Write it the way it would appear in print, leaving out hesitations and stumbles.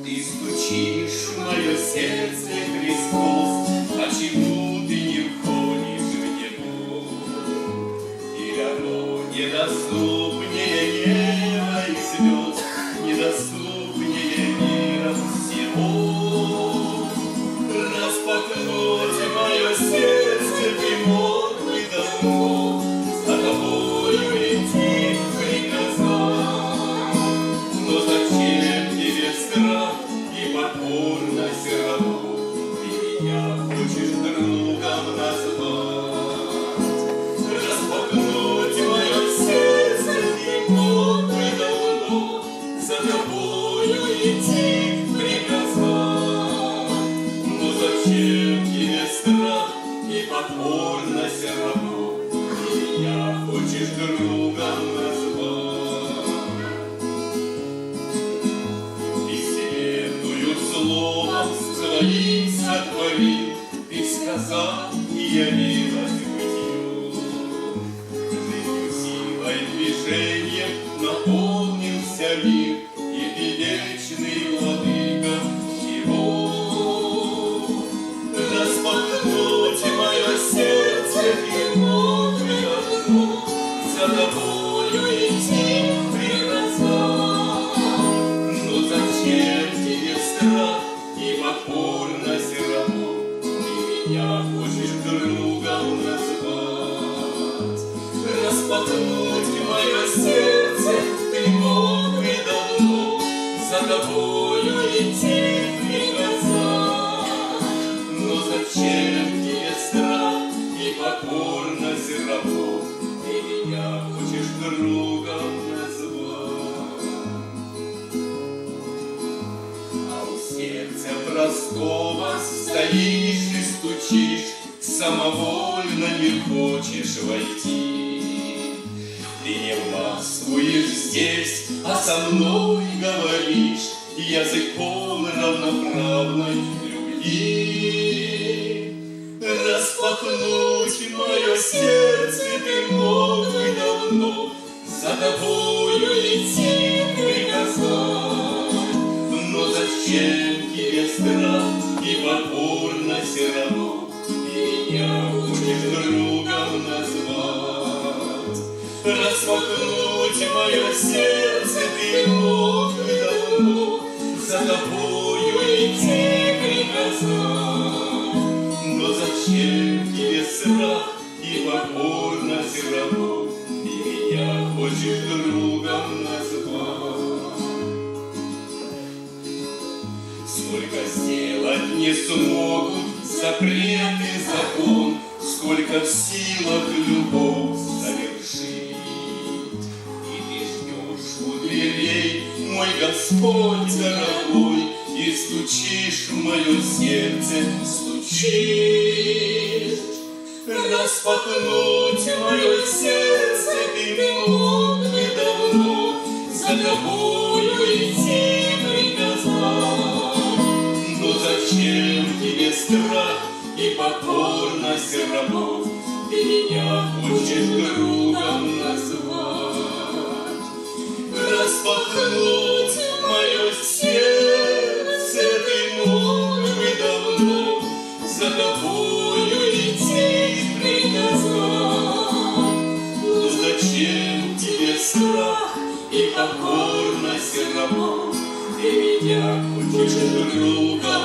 Ты стучишь в мое сердце, Христос, почему ты не входишь в него? И оно недоступнее неба и звезд, недоступнее мира всего. Распахнуть мое сердце ты мог бы давно, за тобою идти приказал. Но зачем тебе страх и покорность рабу? Ты меня хочешь другом назвать. Распахнуть мое сердце ты мог бы давно, за тобою идти приказал. Но зачем тебе страх и покорность рабу? Ты меня хочешь другом назвать. Словом своим сотворил, ты сказал, и явилась бытию. Жизнью, силой, движением наполнился мир, и ты вечный владыка всего. Распахнуть мое сердце ты мог бы давно, за тобою идти приказал. Но зачем тебе страх и покорность рабу? Ты меня хочешь другом назвать. Распахнуть мое сердце ты мог бы давно, за тобою идти приказал. Но зачем тебе страх и покорность рабу? Ты меня хочешь другом назвать. Сердце простого стоишь и стучишь, самовольно не хочешь войти. Ты не властвуешь здесь, а со мной говоришь языком равноправной любви. Распахнуть мое сердце ты мог бы давно, за тобою идти приказал. Но зачем тебе страх и покорность рабу? Ты меня хочешь другом назвать. Распахнуть мое сердце ты мог бы давно, за тобою идти приказал. Но зачем тебе страх и покорность рабу? Ты меня хочешь другом назвать. Сколько сделать не смогут запрет и закон, сколько в силах любовь совершить. И ты ждешь у дверей, мой Господь дорогой, и стучишь в мое сердце, стучишь. Распахнуть мое сердце ты мог бы давно, за тобою идти приказал. Но зачем тебе страх и покорность рабов? Ты меня хочешь другом назвать. Распахнуть мое сердце ты мог бы давно, за тобою идти приказал. Но зачем тебе страх и покорность рабов? Ты меня хочешь другом